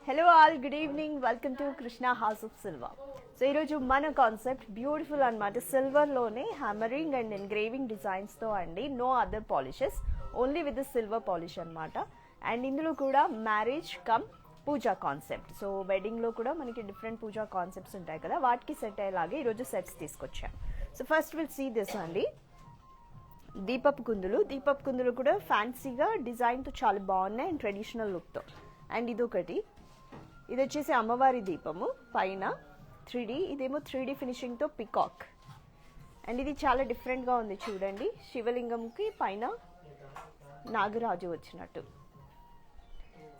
Hello all, good evening. Welcome to Krishna House of Silver. So ఈరోజు మన concept beautiful అనమాట. సిల్వర్లోనే hammering and engraving డిజైన్స్తో అండి. No other polishes, only with the silver polish అనమాట. And ఇందులో కూడా marriage cum puja concept. So వెడ్డింగ్లో కూడా మనకి డిఫరెంట్ పూజా కాన్సెప్ట్స్ ఉంటాయి కదా, వాటికి సెట్ అయ్యేలాగే ఈరోజు సెట్స్ తీసుకొచ్చాం. So first will see this అండి, దీపపు కుందులు కూడా ఫ్యాన్సీగా డిజైన్తో చాలా బాగున్నాయి అండ్ ట్రెడిషనల్ లుక్తో. అండ్ ఇది వచ్చేసి అమ్మవారి దీపము పైన 3D, ఇదేమో 3D ఫినిషింగ్తో పికాక్. అండ్ ఇది చాలా డిఫరెంట్గా ఉంది చూడండి, శివలింగంకి పైన నాగరాజు వచ్చినట్టు.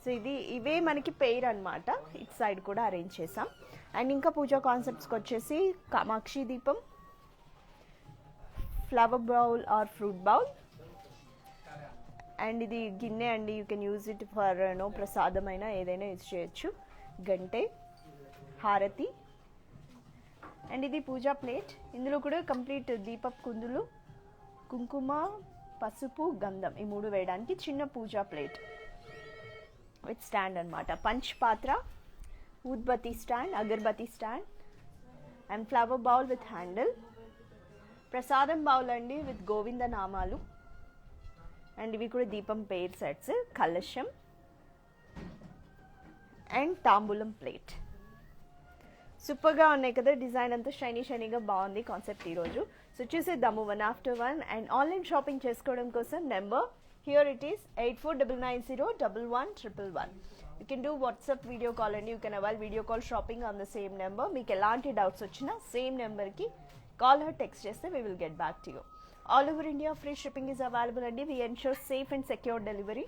సో ఇవే మనకి పెయిర్ అనమాట. ఇటు సైడ్ కూడా అరేంజ్ చేసాం. అండ్ ఇంకా పూజా కాన్సెప్ట్స్కి వచ్చేసి కామాక్షి దీపం, flower bowl or fruit bowl. And ఇది గిన్నె అండి, you can use it for ప్రసాదమైన ఏదైనా యూజ్ చేయొచ్చు. గంటే, హారతి. అండ్ ఇది పూజా ప్లేట్. ఇందులో కూడా కంప్లీట్ దీపపు కుందులు, కుంకుమ, పసుపు, గంధం ఈ 3 వేయడానికి చిన్న పూజా ప్లేట్ విత్ స్టాండ్ అనమాట. పంచ్ పాత్ర, ఊద్బతి stand, agarbatti stand and flower bowl with handle. Prasadam bowl అండి విత్ గోవింద నామాలు. అండ్ ఇవి కూడా దీపం పెయిర్ సెట్స్, కలశం అండ్ తాంబూలం ప్లేట్. సూపర్గా ఉన్నాయి కదా, డిజైన్ అంతా షైనీగా బాగుంది కాన్సెప్ట్ ఈరోజు. సో చూసేద్దాము 1 after 1. అండ్ ఆన్లైన్ షాపింగ్ చేసుకోవడం కోసం number here it is 8499011111. You can do WhatsApp video call అండి. You can avail video call shopping on the same number. మీకు ఎలాంటి డౌట్స్ వచ్చినా సేమ్ నెంబర్కి కాల్ ఆర్ టెక్స్ట్ చేస్తే we will get back to you. All over India, free shipping is available and we ensure safe and secure delivery.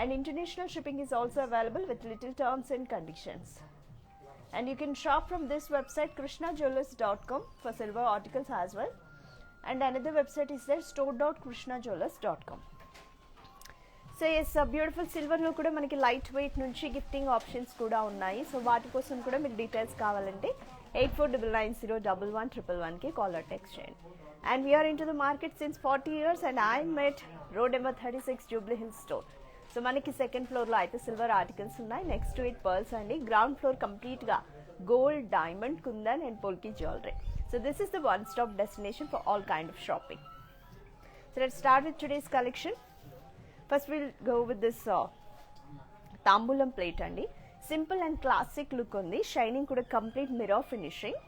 And international shipping is also available with little terms and conditions. And you can shop from this website krishnajewellers.com for silver articles as well. And another website is there, store.krishnajewellers.com. So yes, beautiful సిల్వర్లో కూడా మనకి light weight నుంచి gifting options కూడా ఉన్నాయి. So వాటి కోసం కూడా మీకు డీటెయిల్స్ కావాలంటే 8499011111కి కాల్ ఆర్ టెక్స్ట్ చేయండి. And we are into the market since 40 years and I'm at road number 36 Jubilee Hills store. So మనకి సెకండ్ ఫ్లోర్లో అయితే సిల్వర్ ఆర్టికల్స్ ఉన్నాయి. నెక్స్ట్ టు ఇట్ పర్ల్స్ అండి. గ్రౌండ్ ఫ్లోర్ కంప్లీట్గా gold, diamond, kundan and polki jewellery. So this is the one stop destination for all kind of shopping. So let's start with today's collection. First will go with this తాంబూలం plate అండి. Simple and classic look ఉంది. Shining కూడా complete mirror finishing.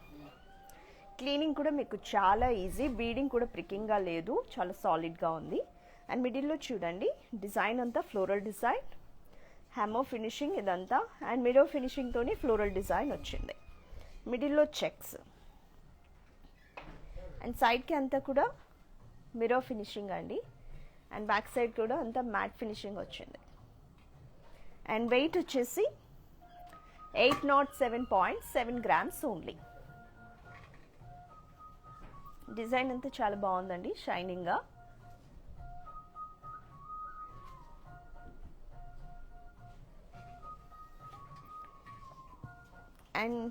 Cleaning కూడా మీకు చాలా easy, beading కూడా ప్రికింగ్గా లేదు, చాలా సాలిడ్గా ఉంది. అండ్ మిడిల్లో చూడండి, డిజైన్ అంతా ఫ్లోరల్ డిజైన్, హ్యామో ఫినిషింగ్ ఇదంతా. అండ్ మిర్రర్ ఫినిషింగ్తోని ఫ్లోరల్ డిజైన్ వచ్చింది. మిడిల్లో చెక్స్ అండ్ సైడ్కి అంతా కూడా మిర్రర్ ఫినిషింగ్ అండి. అండ్ బ్యాక్ సైడ్ కూడా అంతా మ్యాట్ ఫినిషింగ్ వచ్చింది. అండ్ వెయిట్ వచ్చేసి 807.7 grams ఓన్లీ. డిజైన్ అంతా చాలా బాగుందండి, షైనింగ్గా. అండ్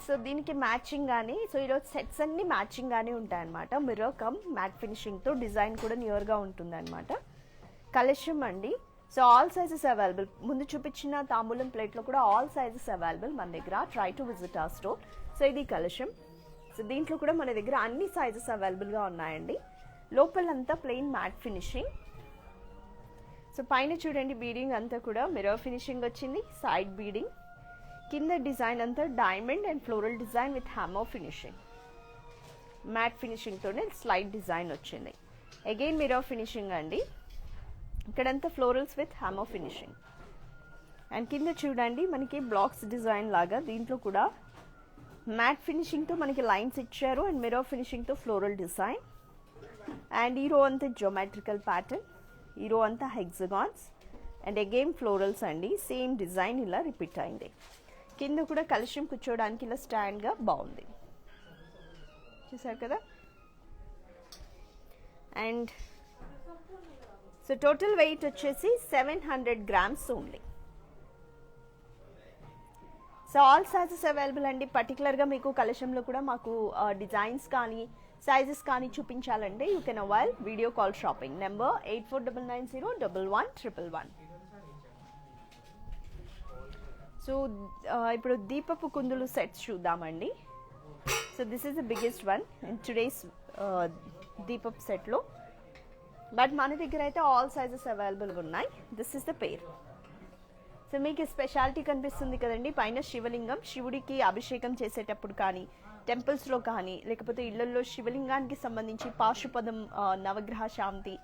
సో దీనికి మ్యాచింగ్ కానీ, సో ఈరోజు సెట్స్ అన్నీ మ్యాచింగ్ గానే ఉంటాయన్నమాట. మిర్రర్ కమ్ మ్యాట్ ఫినిషింగ్తో డిజైన్ కూడా నియర్గా ఉంటుంది అనమాట. కలెక్షన్ అండి. So all sizes available. ముందు చూపించిన తాంబూలం ప్లేట్లో కూడా ఆల్ సైజెస్ అవైలబుల్ మన దగ్గర. Try to visit our store. So ఇది కలెక్షన్. సో దీంట్లో కూడా మన దగ్గర అన్ని సైజెస్ అవైలబుల్గా ఉన్నాయండి. లోపలంతా ప్లెయిన్ మ్యాట్ ఫినిషింగ్. సో పైన చూడండి, బీడింగ్ అంతా కూడా మిర్రర్ ఫినిషింగ్ వచ్చింది. సైడ్ బీడింగ్, కింద డిజైన్ అంతా diamond and floral design with hammer finishing. Matte ఫినిషింగ్తోనే స్లైడ్ డిజైన్ వచ్చింది. అగైన్ మిర్రర్ ఫినిషింగ్ అండి. ఇక్కడంతా florals with hammer finishing. And కింద చూడండి మనకి బ్లాక్స్ డిజైన్ లాగా, దీంట్లో కూడా మ్యాట్ ఫినిషింగ్తో మనకి లైన్స్ ఇచ్చారు. అండ్ మిర్రర్ ఫినిషింగ్తో ఫ్లోరల్ డిజైన్. అండ్ ఈ రో అంతా జియోమెట్రికల్ ప్యాటర్న్, ఈ రో అంతా హెక్సగాన్స్ అండ్ అగైన్ ఫ్లోరల్స్ అండి. సేమ్ డిజైన్ ఇలా రిపీట్ అయింది. కింద కూడా కలశం కూర్చోడానికి ఇలా స్టాండ్గా బాగుంది, చూసారు కదా. అండ్ సో టోటల్ వెయిట్ వచ్చేసి 700 grams only. So all sizes available అండి. పర్టికులర్గా మీకు కలెక్షన్లో కూడా మాకు డిజైన్స్ కానీ సైజెస్ కానీ చూపించాలంటే you can avail video call shopping. Number 8499011111. So ఇప్పుడు దీపపు కుందులు సెట్స్ చూద్దామండి. So this is the biggest one in today's దీపపు సెట్లో. బట్ మన దగ్గర అయితే ఆల్ సైజెస్ అవైలబుల్గా ఉన్నాయి. This is the pair. So మీకు స్పెషాలిటీ కనిపిస్తుంది కదండి, పైన శివలింగం, శివుడికి అభిషేకం చేసేటప్పుడు కానీ, టెంపుల్స్లో కానీ, లేకపోతే ఇళ్లలో శివలింగానికి సంబంధించి పాశుపదం, నవగ్రహ శాంతి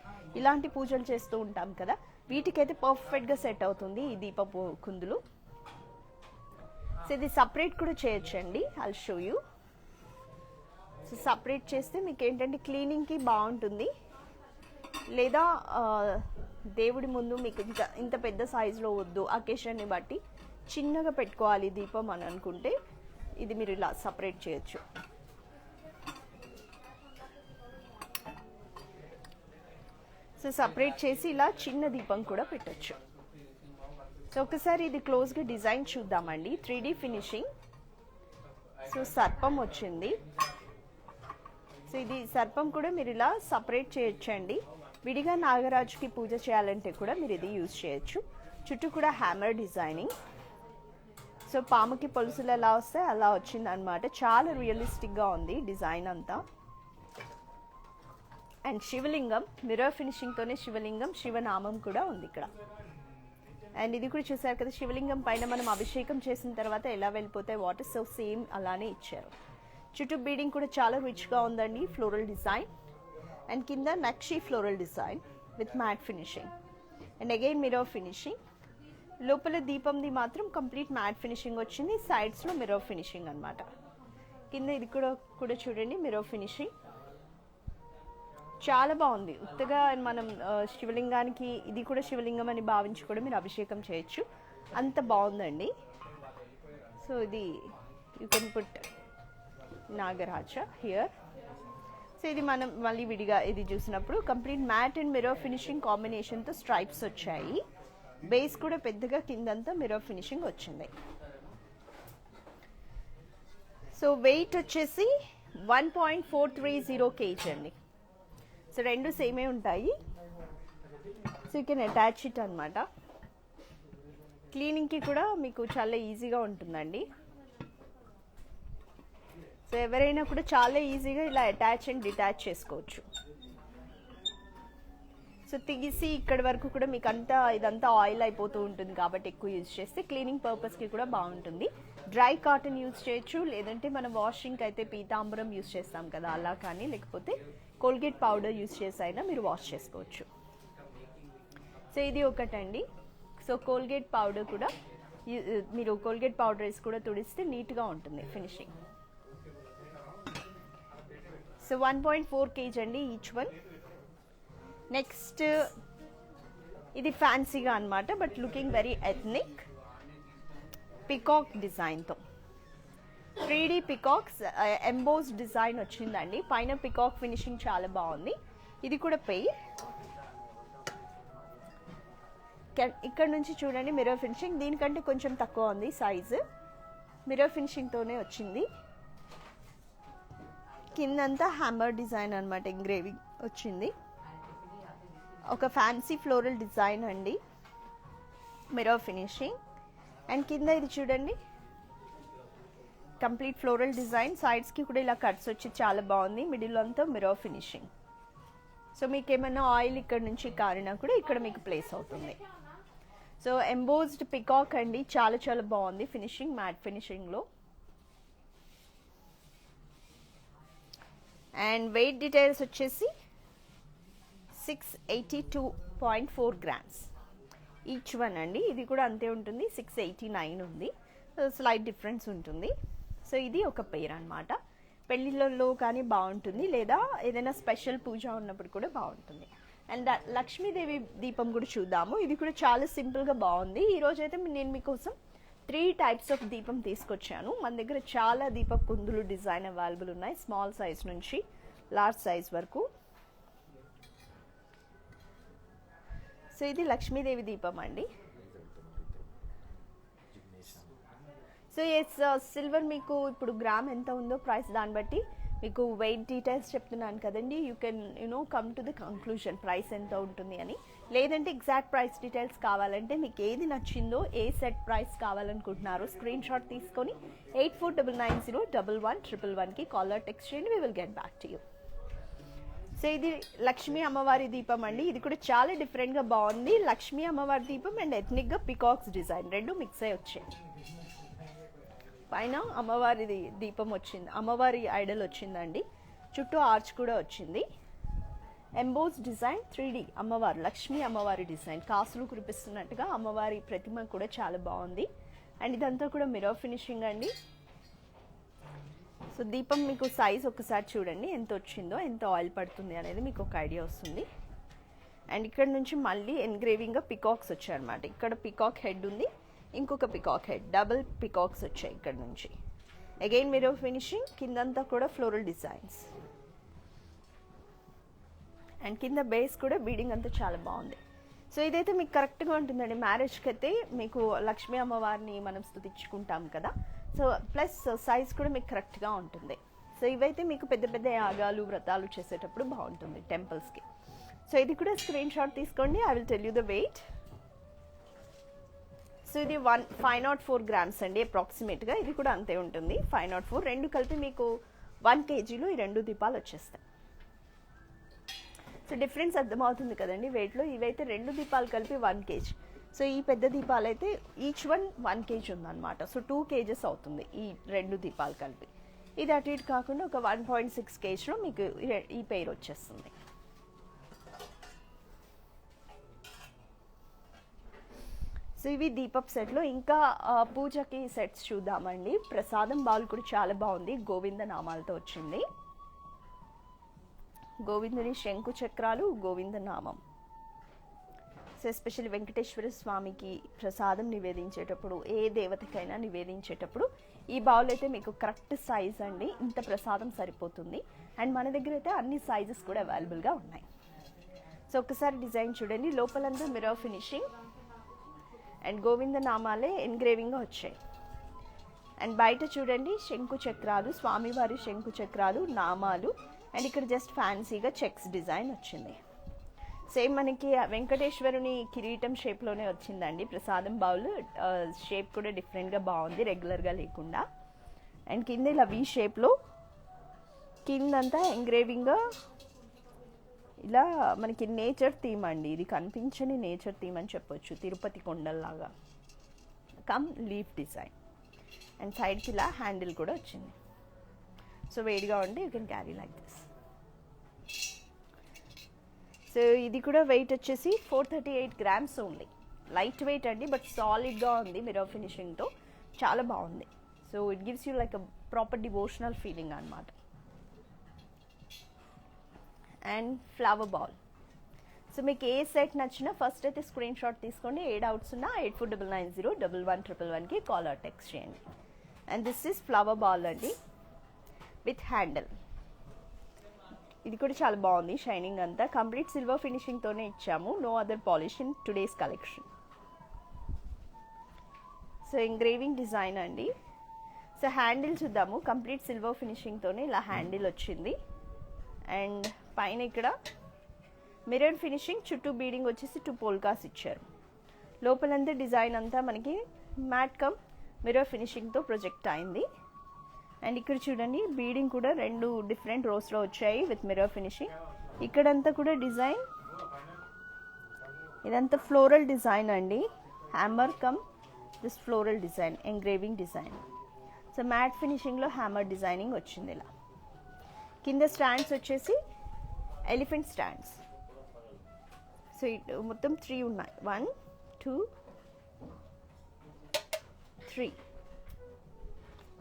ఇలాంటి పూజలు చేస్తూ ఉంటాం కదా, వీటికైతే పర్ఫెక్ట్గా సెట్ అవుతుంది ఈ దీపపు కుందులు. సో ఇది సపరేట్ కూడా చేయొచ్చండి, I'll show you. So separate చేస్తే మీకు ఏంటంటే క్లీనింగ్కి బాగుంటుంది. లేదా దేవుడి ముందు మీకు ఇంత పెద్ద సైజులో వద్దు, అకేషన్ని బట్టి చిన్నగా పెట్టుకోవాలి దీపం అని అనుకుంటే ఇది మీరు ఇలా సపరేట్ చేయొచ్చు. సో సపరేట్ చేసి ఇలా చిన్న దీపం కూడా పెట్టచ్చు. సో ఒకసారి ఇది క్లోజ్గా డిజైన్ చూద్దామండి. 3D finishing. సో సర్పం వచ్చింది. సో ఇది సర్పం కూడా మీరు ఇలా సపరేట్ చేయొచ్చండి. విడిగా నాగరాజుకి పూజ చేయాలంటే కూడా మీరు ఇది యూజ్ చేయొచ్చు. చుట్టూ కూడా హ్యామర్ డిజైనింగ్. సో పాముకి పొలుసులు ఎలా వస్తాయి అలా వచ్చింది అనమాట. చాలా రియలిస్టిక్గా ఉంది డిజైన్ అంతా. అండ్ శివలింగం మిర్రర్ ఫినిషింగ్తోనే శివలింగం, శివనామం కూడా ఉంది ఇక్కడ. అండ్ ఇది కూడా చూసారు కదా, శివలింగం పైన మనం అభిషేకం చేసిన తర్వాత ఎలా వెళ్ళిపోతాయి వాటర్, సో సేమ్ అలానే ఇచ్చారు. చుట్టూ బీడింగ్ కూడా చాలా రిచ్గా ఉందండి, ఫ్లోరల్ డిజైన్. అండ్ కింద నక్షి floral design with matte finishing. And again mirror finishing. లోపల దీపంది మాత్రం కంప్లీట్ మ్యాట్ ఫినిషింగ్ వచ్చింది, సైడ్స్లో మిర్రర్ ఫినిషింగ్ అనమాట. కింద ఇది కూడా చూడండి మిర్రర్ ఫినిషింగ్. చాలా బాగుంది. ఉత్తగా మనం శివలింగానికి ఇది కూడా శివలింగం అని భావించి కూడా మీరు అభిషేకం చేయొచ్చు, అంత బాగుందండి. సో ఇది you can put Nagaraja here. So ఇది మనం మళ్ళీ విడిగా ఇది చూసినప్పుడు complete Matt and mirror finishing కాంబినేషన్తో స్ట్రైప్స్ వచ్చాయి. బేస్ కూడా పెద్దగా కిందంతా మిర్రర్ ఫినిషింగ్ వచ్చింది. సో వెయిట్ వచ్చేసి 1.430 kg అండి. సో రెండు సేమే ఉంటాయి. So you can attach it అనమాట. క్లీనింగ్కి కూడా మీకు చాలా ఈజీగా ఉంటుందండి. సో ఎవరైనా కూడా చాలా ఈజీగా ఇలా అటాచ్ అండ్ డిటాచ్ చేసుకోవచ్చు. సో తీసి ఇక్కడి వరకు కూడా మీకు ఇదంతా ఆయిల్ అయిపోతూ ఉంటుంది కాబట్టి ఎక్కువ యూజ్ చేస్తే క్లీనింగ్ పర్పస్కి కూడా బాగుంటుంది. డ్రై కాటన్ యూజ్ చేయొచ్చు, లేదంటే మనం వాషింగ్కి అయితే పీతాంబరం యూజ్ చేస్తాం కదా అలా కానీ, లేకపోతే కోల్గేట్ పౌడర్ యూజ్ చేసి అయినా మీరు వాష్ చేసుకోవచ్చు. సో ఇది ఒకటండి. సో కోల్గేట్ పౌడర్ కూడా మీరు కోల్గేట్ పౌడర్ వేసి కూడా తుడిస్తే నీట్గా ఉంటుంది ఫినిషింగ్. సో 1.4 kg అండి ఈచ్ వన్. నెక్స్ట్ ఇది ఫ్యాన్సీగా అనమాట, but looking very ethnic, peacock డిజైన్తో 3D పికాక్స్ ఎంబోస్ డిజైన్ వచ్చిందండి. పైన పికాక్ ఫినిషింగ్ చాలా బాగుంది. ఇది కూడా పెయిర్. ఇక్కడ నుంచి చూడండి మిర్రర్ ఫినిషింగ్, దీనికంటే కొంచెం తక్కువ ఉంది సైజు, మిర్రర్ ఫినిషింగ్తోనే వచ్చింది. కిందంతా హ్యామర్ డిజైన్ అనమాట, ఎంగ్రేవింగ్ వచ్చింది. ఒక ఫ్యాన్సీ ఫ్లోరల్ డిజైన్ అండి, మిర్రర్ ఫినిషింగ్. అండ్ కింద ఇది చూడండి కంప్లీట్ ఫ్లోరల్ డిజైన్, సైడ్స్కి కూడా ఇలా కట్స్ వచ్చి చాలా బాగుంది. మిడిల్ అంతా మిర్రర్ ఫినిషింగ్. సో మీకు ఏమైనా ఆయిల్ ఇక్కడ నుంచి కారినా కూడా ఇక్కడ మీకు ప్లేస్ అవుతుంది. సో ఎంబోస్డ్ పికాక్ అండి, చాలా చాలా బాగుంది ఫినిషింగ్, మ్యాట్ ఫినిషింగ్లో. అండ్ వెయిట్ డీటెయిల్స్ వచ్చేసి 682.4 grams ఈచ్ వన్ అండి. ఇది కూడా అంతే ఉంటుంది, 689 ఉంది, స్లైట్ డిఫరెన్స్ ఉంటుంది. సో ఇది ఒక పెయిర్ అనమాట. పెళ్ళిళ్ళలో కానీ బాగుంటుంది, లేదా ఏదైనా స్పెషల్ పూజ ఉన్నప్పుడు కూడా బాగుంటుంది. అండ్ లక్ష్మీదేవి దీపం కూడా చూద్దాము. ఇది కూడా చాలా సింపుల్గా బాగుంది. ఈరోజు అయితే నేను మీకోసం 3 types ఆఫ్ దీపం తీసుకొచ్చాను. మన దగ్గర చాలా దీప కుందులు డిజైన్ అవైలబుల్ ఉన్నాయి, స్మాల్ సైజ్ నుంచి లార్జ్ సైజ్ వరకు. సో ఇది లక్ష్మీదేవి దీపం అండి. సో ఎస్ సిల్వర్ మీకు ఇప్పుడు గ్రామ్ ఎంత ఉందో ప్రైస్ దాన్ని బట్టి మీకు వెయిట్ డీటెయిల్స్ చెప్తున్నాను కదండి. You can come to the conclusion price ఎంత ఉంటుంది అని. లేదంటే ఎగ్జాక్ట్ ప్రైస్ డీటెయిల్స్ కావాలంటే మీకు ఏది నచ్చిందో, ఏ సెట్ ప్రైస్ కావాలనుకుంటున్నారో స్క్రీన్ షాట్ తీసుకొని 8499011111కి కాలర్ టెక్స్ట్ చేయండి. We will get back to you. So ఇది లక్ష్మీ అమ్మవారి దీపం అండి. ఇది కూడా చాలా డిఫరెంట్గా బాగుంది. లక్ష్మీ అమ్మవారి దీపం అండ్ ఎథ్నిక్గా పికాక్స్ డిజైన్ రెండు మిక్స్ అయ్యి వచ్చాయి. పైన అమ్మవారి దీపం వచ్చింది, అమ్మవారి ఐడల్ వచ్చిందండి. చుట్టూ ఆర్చ్ కూడా వచ్చింది. ఎంబోస్ డిజైన్ 3D అమ్మవారు, లక్ష్మీ అమ్మవారి డిజైన్ కాసులు కురిపిస్తున్నట్టుగా అమ్మవారి ప్రతిమ కూడా చాలా బాగుంది. అండ్ ఇదంతా కూడా మిర్రర్ ఫినిషింగ్ అండి. సో దీపం మీకు సైజ్ ఒకసారి చూడండి ఎంత వచ్చిందో, ఎంత ఆయిల్ పడుతుంది అనేది మీకు ఒక ఐడియా వస్తుంది. అండ్ ఇక్కడ నుంచి మళ్ళీ ఎన్గ్రేవింగ్గా పికాక్స్ వచ్చాయన్నమాట. ఇక్కడ పికాక్ హెడ్ ఉంది, ఇంకొక పికాక్ హెడ్, డబుల్ పికాక్స్ వచ్చాయి ఇక్కడ నుంచి. అగైన్ మిర్రర్ ఫినిషింగ్, కిందంతా కూడా ఫ్లోరల్ డిజైన్స్. అండ్ కింద బేస్ కూడా బీడింగ్ అంతా చాలా బాగుంది. సో ఇదైతే మీకు కరెక్ట్గా ఉంటుందండి. మ్యారేజ్కి అయితే మీకు లక్ష్మీ అమ్మవారిని మనం స్తుతించుకుంటాం కదా, సో ప్లస్ సైజ్ కూడా మీకు కరెక్ట్గా ఉంటుంది. సో ఇవైతే మీకు పెద్ద పెద్ద యాగాలు వ్రతాలు చేసేటప్పుడు బాగుంటుంది టెంపుల్స్కి. సో ఇది కూడా స్క్రీన్ షాట్ తీసుకోండి. I will tell you the weight. So ఇది 504 grams అండి అప్రాక్సిమేట్గా. ఇది కూడా అంతే ఉంటుంది 504. రెండు కలిపి మీకు 1 kgలో ఈ రెండు దీపాలు వచ్చేస్తాయి. సో డిఫరెన్స్ అర్థమవుతుంది కదండి వెయిట్లో. ఇవైతే రెండు దీపాలు కలిపి 1 kg. సో ఈ పెద్ద దీపాలు అయితే ఈచ్ వన్ 1 kg ఉందన్నమాట. సో 2 kgs అవుతుంది ఈ రెండు దీపాలు కలిపి. ఇది అటు ఇటు కాకుండా ఒక 1.6 kgలో మీకు ఈ పెయిర్ వచ్చేస్తుంది. సో ఇవి దీపప్ సెట్లో. ఇంకా పూజకి సెట్స్ చూద్దామండి. ప్రసాదం బౌల్ కూడా చాలా బాగుంది, గోవింద నామాలతో వచ్చింది. గోవిందుని శంకు చక్రాలు, గోవింద నామం. సో ఎస్పెషల్లీ వెంకటేశ్వర స్వామికి ప్రసాదం నివేదించేటప్పుడు, ఏ దేవతకైనా నివేదించేటప్పుడు ఈ బౌల్ అయితే మీకు కరెక్ట్ సైజ్ అండి. ఇంత ప్రసాదం సరిపోతుంది. అండ్ మన దగ్గర అయితే అన్ని సైజెస్ కూడా అవైలబుల్గా ఉన్నాయి. సో ఒక్కసారి డిజైన్ చూడండి. లోపలంతా మిర్రర్ ఫినిషింగ్ అండ్ గోవింద నామాలే ఎన్గ్రేవింగ్గా వచ్చాయి. అండ్ బయట చూడండి శంకు చక్రాలు, స్వామివారి శంకు చక్రాలు, నామాలు. అండ్ ఇక్కడ జస్ట్ ఫ్యాన్సీగా చెక్స్ డిజైన్ వచ్చింది. సేమ్ మనకి వెంకటేశ్వరుని కిరీటం షేప్లోనే వచ్చిందండి ప్రసాదం బౌల్. షేప్ కూడా డిఫరెంట్గా బాగుంది, రెగ్యులర్గా లేకుండా. అండ్ కింద ఇలా వీ షేప్లో కిందంతా ఎంగ్రేవింగ్గా ఇలా మనకి నేచర్ థీమ్ అండి. ఇది కనిపించని నేచర్ థీమ్ అని చెప్పొచ్చు, తిరుపతి కొండల్లాగా. Come leaf design. అండ్ సైడ్కి ఇలా హ్యాండిల్ కూడా వచ్చింది. సో వేడిగా ఉంటే you can carry like this. So ఇది కూడా వెయిట్ వచ్చేసి 438 grams ఓన్లీ. లైట్ వెయిట్ అండి, బట్ సాలిడ్గా ఉంది మిర్రర్ ఫినిషింగ్తో, చాలా బాగుంది. So it gives you like a proper devotional feeling అనమాట. And flower ball. సో మీకు ఏ సెట్ నచ్చినా ఫస్ట్ అయితే స్క్రీన్ షాట్ తీసుకోండి. ఏ డౌట్స్ ఉన్నా 8499011111కి కాల్ ఆర్ టెక్స్ట్ చేయండి. And this is flower ball అండి విత్ హ్యాండిల్. ఇది కూడా చాలా బాగుంది, షైనింగ్ అంతా. కంప్లీట్ సిల్వర్ ఫినిషింగ్తోనే ఇచ్చాము, no other polish in today's collection. So engraving design అండి. సో హ్యాండిల్ చూద్దాము. కంప్లీట్ సిల్వర్ ఫినిషింగ్తోనే ఇలా హ్యాండిల్ వచ్చింది. అండ్ పైన ఇక్కడ మిర్రర్ ఫినిషింగ్, చుట్టూ బీడింగ్ వచ్చేసి 2 పోల్కాస్ ఇచ్చారు. లోపలంతా డిజైన్ అంతా మనకి మ్యాట్ కమ్ మిర్రర్ ఫినిషింగ్తో ప్రొజెక్ట్ అయింది. అండ్ ఇక్కడ చూడండి బీడింగ్ కూడా 2 డిఫరెంట్ రోస్లో వచ్చాయి విత్ మిర్రర్ ఫినిషింగ్. ఇక్కడంతా కూడా డిజైన్, ఇదంతా ఫ్లోరల్ డిజైన్ అండి. Hammer come this floral design, engraving design. So matte ఫినిషింగ్లో హ్యామర్ డిజైనింగ్ వచ్చింది ఇలా. కింద స్టాండ్స్ వచ్చేసి ఎలిఫెంట్ స్టాండ్స్. సో మొత్తం 3 ఉన్నాయి, 1 2 3.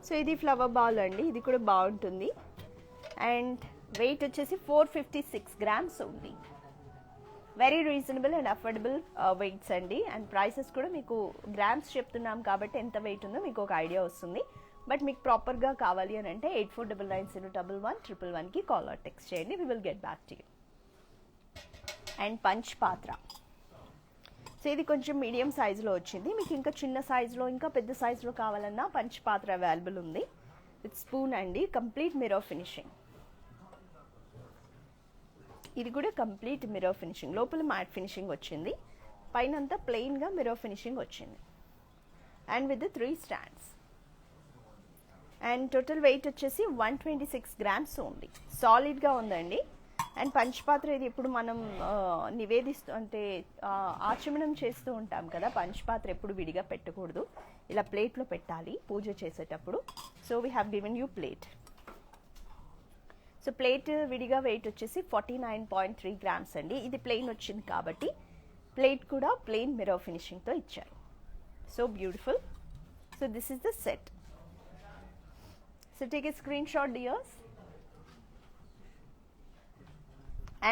సో ఇది ఫ్లవర్ బాల్ అండి, ఇది కూడా బాగుంటుంది. అండ్ వెయిట్ వచ్చేసి 456 grams ఉంది. Very reasonable and affordable weights అండి. అండ్ ప్రైసెస్ కూడా మీకు గ్రామ్స్ చెప్తున్నాం కాబట్టి ఎంత వెయిట్ ఉందో మీకు ఒక ఐడియా వస్తుంది. బట్ మీకు ప్రాపర్గా కావాలి అని అంటే 8499011111కి కాల్ ఆర్ టెక్స్ట్ చేయండి. We will get back to you. And పంచ్ పాత్ర. సో ఇది కొంచెం మీడియం సైజులో వచ్చింది. మీకు ఇంకా చిన్న సైజులో, ఇంకా పెద్ద సైజులో కావాలన్నా పంచ్ పాత్ర అవైలబుల్ ఉంది. విత్ స్పూన్ అండి, కంప్లీట్ మిర్రర్ ఫినిషింగ్. ఇది కూడా కంప్లీట్ మిర్రర్ ఫినిషింగ్, లోపల మ్యాట్ ఫినిషింగ్ వచ్చింది, పైన అంతా ప్లెయిన్గా మిర్రర్ ఫినిషింగ్ వచ్చింది. And with 3 stands. And total weight వచ్చేసి 126 grams ఉంది. సాలిడ్గా ఉందండి. అండ్ పంచపాత్ర ఇది ఇప్పుడు మనం అంటే ఆచమనం చేస్తూ ఉంటాం కదా, పంచపాత్ర ఎప్పుడు విడిగా పెట్టకూడదు, ఇలా ప్లేట్లో పెట్టాలి పూజ చేసేటప్పుడు. So we have given you plate. So plate విడిగా వెయిట్ వచ్చేసి 49.3 grams అండి. ఇది ప్లెయిన్ వచ్చింది కాబట్టి ప్లేట్ కూడా ప్లెయిన్ మిర్రర్ ఫినిషింగ్తో ఇచ్చారు. So beautiful. So this is the set. So take a screen shot dears.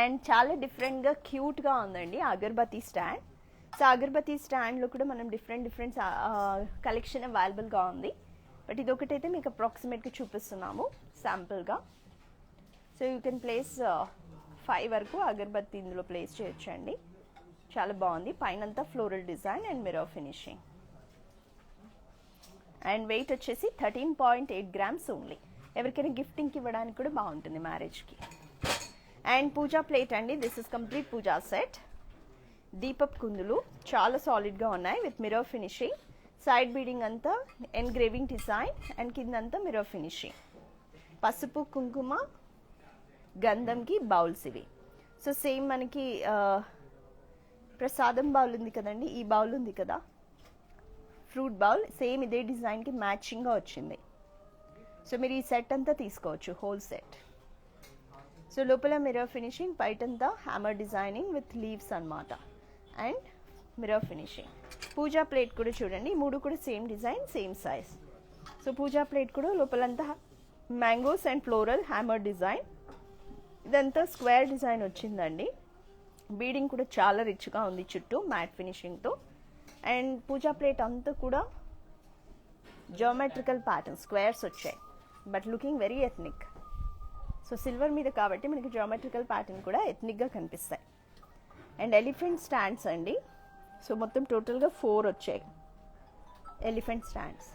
And చాలా డిఫరెంట్గా క్యూట్గా ఉందండి అగర్బత్తి స్టాండ్. సో అగర్బత్తి స్టాండ్లో కూడా మనం డిఫరెంట్ కలెక్షన్ అవైలబుల్గా ఉంది. బట్ ఇది ఒకటైతే మీకు అప్రాక్సిమేట్గా చూపిస్తున్నాము శాంపుల్గా. సో యూ కెన్ ప్లేస్ 5 వరకు అగర్బత్తి ఇందులో ప్లేస్ చేయొచ్చండి. చాలా బాగుంది. పైనంతా floral design and mirror finishing. And weight వచ్చేసి 13.8 grams ఓన్లీ. ఎవరికైనా గిఫ్టింగ్కి ఇవ్వడానికి కూడా బాగుంటుంది మ్యారేజ్కి. అండ్ పూజా ప్లేట్ అండి. This is complete puja set. దీపప్ కుందులు చాలా సాలిడ్గా ఉన్నాయి with mirror finishing. Side beading అంతా ఎన్గ్రేవింగ్ డిజైన్ అండ్ కిందంతా మిర్రర్ ఫినిషింగ్. పసుపు కుంకుమ గంధంకి బౌల్స్ ఇవి. సో సేమ్ మనకి ప్రసాదం బౌల్ ఉంది కదండి, ఈ బౌల్ ఉంది కదా ఫ్రూట్ బౌల్, సేమ్ ఇదే డిజైన్కి మ్యాచింగ్గా వచ్చింది. సో మీరు ఈ సెట్ అంతా తీసుకోవచ్చు, హోల్ సెట్. సో లోపల మిర్రర్ ఫినిషింగ్, బయటంతా హ్యామర్ డిజైనింగ్ విత్ లీవ్స్ అన్నమాట and mirror finishing. Puja plate కూడా చూడండి, 3 కూడా same design same size. So puja plate కూడా లోపలంతా mangoes and floral hammer design. ఇదంతా స్క్వేర్ డిజైన్ వచ్చిందండి. బీడింగ్ కూడా చాలా రిచ్గా ఉంది చుట్టూ మ్యాట్ ఫినిషింగ్తో. అండ్ పూజా ప్లేట్ అంతా కూడా జియోమెట్రికల్ ప్యాటర్న్ స్క్వేర్స్ వచ్చాయి, but looking very ethnic. So silver మీద కాబట్టి మనకి జియోమెట్రికల్ ప్యాటర్న్ కూడా ఎథ్నిక్గా కనిపిస్తాయి. అండ్ ఎలిఫెంట్ స్టాండ్స్ అండి. సో మొత్తం టోటల్గా 4 వచ్చాయి ఎలిఫెంట్ స్టాండ్స్.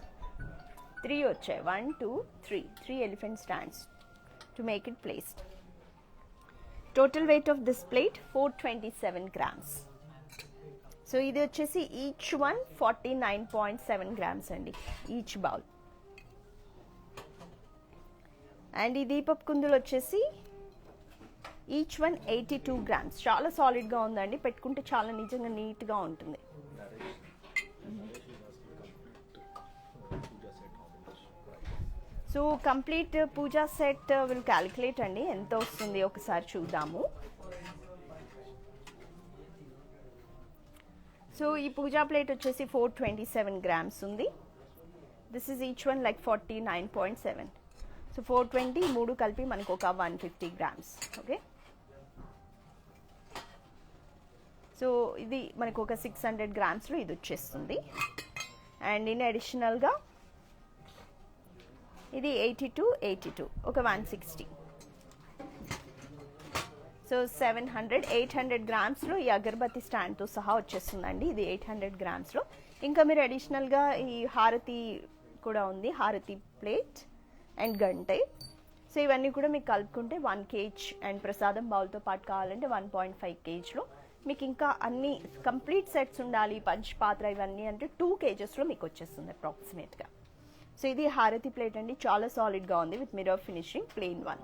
3 వచ్చాయి, 1 2 3 elephant stands to make it placed. Total weight of this plate 427 grams. So ఇది వచ్చేసి ఈచ్ వన్ 49.7 grams అండి, ఈచ్ బౌల్. అండ్ ఈ దీపప్ కుందులు వచ్చేసి ఈచ్ వన్ 82 grams. చాలా సాలిడ్గా ఉందండి, పెట్టుకుంటే చాలా నిజంగా నీట్గా ఉంటుంది. So complete puja set will calculate అండి ఎంత వస్తుంది ఒకసారి చూద్దాము. సో ఈ పూజా ప్లేట్ వచ్చేసి 427 grams ఉంది. This is each one like 49.7. So 420 3 కలిపి మనకు ఒక 150 grams. ఓకే, సో ఇది మనకు ఒక 600 grams ఇది వచ్చేస్తుంది. అండ్ ఇన్ అడిషనల్గా ఇది 82 ఒక 160. సో 800 grams ఈ అగర్బత్తి స్టాండ్తో సహా వచ్చేస్తుందండి. ఇది 800 grams. ఇంకా మీరు అడిషనల్గా ఈ హారతి కూడా ఉంది, హారతి ప్లేట్ అండ్ గంటే. సో ఇవన్నీ కూడా మీకు కలుపుకుంటే 1 kg అండ్ ప్రసాదం బౌల్తో పాటు కావాలంటే 1.5 kg మీకు ఇంకా అన్ని కంప్లీట్ సెట్స్ ఉండాలి, పంచపాత్ర ఇవన్నీ అంటే 2 kgs మీకు వచ్చేస్తుంది అప్రాక్సిమేట్గా. సో ఇది హారతి ప్లేట్ అండి, చాలా సాలిడ్గా ఉంది with mirror finishing, plain one.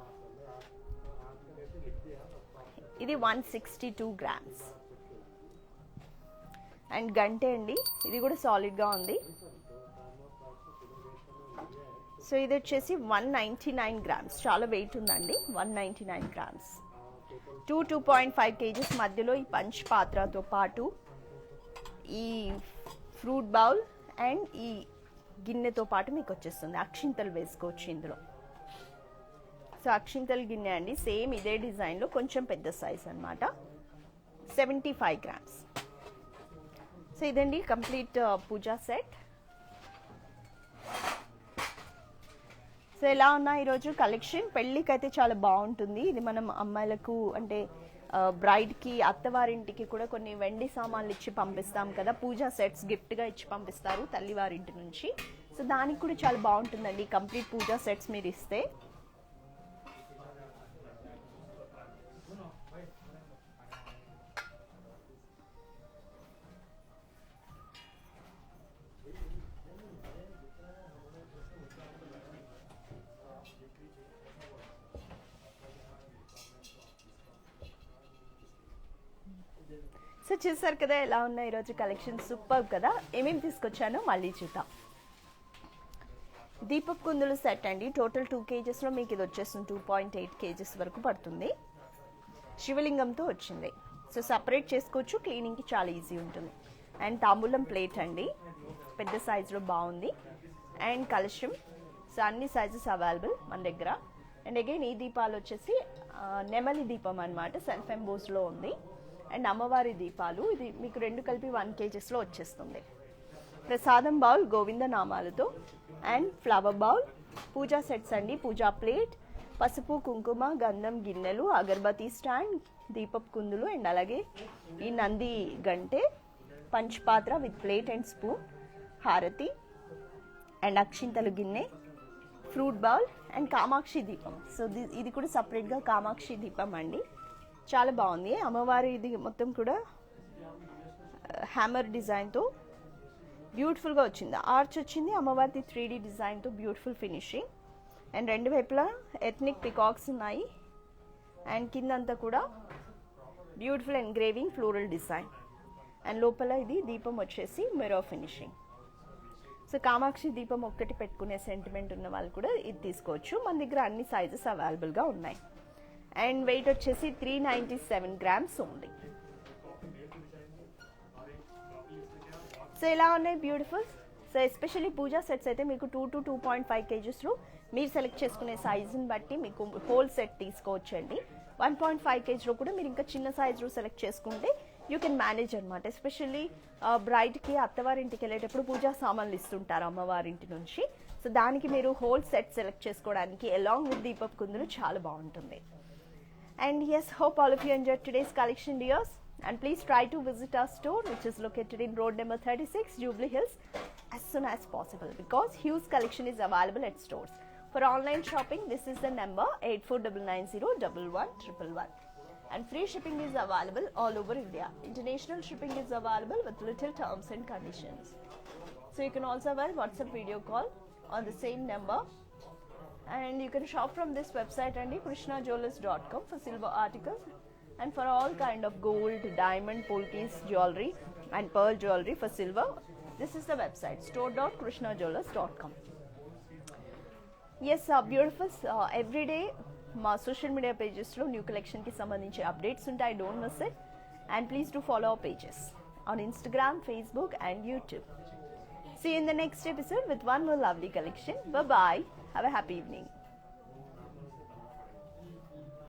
ఇది 162 grams. అండ్ గంటే అండి, ఇది కూడా సాలిడ్గా ఉంది. సో ఇది వచ్చేసి 199 grams, చాలా వెయిట్ ఉందండి, 199 grams. 2.5 kgs మధ్యలో ఈ పంచ్ పాత్రతో పాటు ఈ ఫ్రూట్ బౌల్ అండ్ ఈ గిన్నెతో పాటు మీకు వచ్చేస్తుంది. అక్షింతలు వేసుకోవచ్చు ఇందులో. సో అక్షింతల గిన్నె అండి, సేమ్ ఇదే డిజైన్లో కొంచెం పెద్ద సైజ్ అనమాట, 75 grams. సో ఇదండి కంప్లీట్ పూజా సెట్. సో ఎలా ఉన్నా ఈరోజు కలెక్షన్ పెళ్ళికి అయితే చాలా బాగుంటుంది. ఇది మనం అమ్మాయిలకు అంటే బ్రైడ్కి అత్తవారింటికి కూడా కొన్ని వెండి సామాన్లు ఇచ్చి పంపిస్తాం కదా, పూజా సెట్స్ గిఫ్ట్గా ఇచ్చి పంపిస్తారు తల్లివారింటి నుంచి. సో దానికి కూడా చాలా బాగుంటుందండి కంప్లీట్ పూజా సెట్స్ మీరు ఇస్తే. సో చూసారు కదా ఎలా ఉన్నాయి ఈరోజు కలెక్షన్, సూపర్ కదా. ఏమేమి తీసుకొచ్చానో మళ్ళీ చూద్దాం. దీపక్ కుందులు సెట్ అండి, టోటల్ 2 kgsలో మీకు ఇది వచ్చేస్తుంది 2.8 kgs వరకు పడుతుంది. శివలింగంతో వచ్చింది. సో సపరేట్ చేసుకోవచ్చు, క్లీనింగ్కి చాలా ఈజీ ఉంటుంది. అండ్ తాంబూలం ప్లేట్ అండి, పెద్ద సైజులో బాగుంది. అండ్ కలశం, సో అన్ని సైజెస్ అవైలబుల్ మన దగ్గర. అండ్ అగైన్ ఈ దీపాలు వచ్చేసి నెమలి దీపం అనమాట, సెల్ఫ్ ఎంబోస్లో ఉంది. అండ్ అమ్మవారి దీపాలు, ఇది మీకు 2 కలిపి 1 kgsలో వచ్చేస్తుంది. ప్రసాదం బౌల్ గోవింద నామాలతో. And flower bowl, puja sets అండి, పూజా ప్లేట్, పసుపు కుంకుమ గంధం గిన్నెలు, అగరబత్తి స్టాండ్, దీపపు కుందులు. అండ్ అలాగే ఈ నంది గంటె, పంచపాత్ర విత్ ప్లేట్ అండ్ స్పూన్, హారతి అండ్ అక్షింతలు గిన్నె, ఫ్రూట్ బౌల్ అండ్ కామాక్షి దీపం. సో ఇది కూడా సపరేట్గా కామాక్షి దీపం అండి, చాలా బాగుంది. అమ్మవారి ఇది మొత్తం కూడా హ్యామర్ డిజైన్తో బ్యూటిఫుల్గా వచ్చింది. ఆర్చ్ వచ్చింది, అమ్మవారిది 3D డిజైన్తో బ్యూటిఫుల్ ఫినిషింగ్. అండ్ 2 వైపులా ఎథ్నిక్ పికాక్స్ ఉన్నాయి. అండ్ కిందంతా కూడా beautiful engraving floral design. And లోపల ఇది దీపం వచ్చేసి మిర్రర్ ఫినిషింగ్. సో కామాక్షి దీపం ఒక్కటి పెట్టుకునే సెంటిమెంట్ ఉన్న వాళ్ళు కూడా ఇది తీసుకోవచ్చు. మన దగ్గర అన్ని సైజెస్ అవైలబుల్గా ఉన్నాయి. అండ్ వెయిట్ వచ్చేసి 397 grams ఉంది. సో ఇలా ఉన్నాయి బ్యూటిఫుల్. సో ఎస్పెషల్లీ పూజా సెట్స్ అయితే మీకు 2 to 2.5 kgsలో మీరు సెలెక్ట్ చేసుకునే సైజుని బట్టి మీకు హోల్ సెట్ తీసుకోవచ్చండి. 1.5 kgలో కూడా మీరు ఇంకా చిన్న సైజులో సెలెక్ట్ చేసుకుంటే యూ కెన్ మేనేజ్ అనమాట. ఎస్పెషల్లీ బ్రైడ్కి అత్తవారింటికి వెళ్ళేటప్పుడు పూజా సామాన్లు ఇస్తుంటారు అమ్మవారింటి నుంచి. సో దానికి మీరు హోల్ సెట్ సెలెక్ట్ చేసుకోవడానికి అలాంగ్ విత్ దీపక్ కుందులు చాలా బాగుంటుంది. And yes, hope all of you enjoyed today's collection, dears. And please try to visit our store, which is located in road number 36, Jubilee Hills, as soon as possible, because huge collection is available at stores. For online shopping, this is the number 8499011111. And free shipping is available all over India. International shipping is available with little terms and conditions. So you can also have a WhatsApp video call on the same number. And you can shop from this website and krishnajewellers.com for silver articles, and for all kind of gold, diamond, polkis, jewelry and pearl jewelry for silver. This is the website store.krishnajewellers.com. Yes, beautiful. Every day మా social media పేజెస్లో new కలెక్షన్కి సంబంధించి updates ఉంటాయి, don't miss it. And please do follow our pages on Instagram, Facebook and YouTube. See you in the next episode with one more lovely collection. Bye bye. Have a happy evening.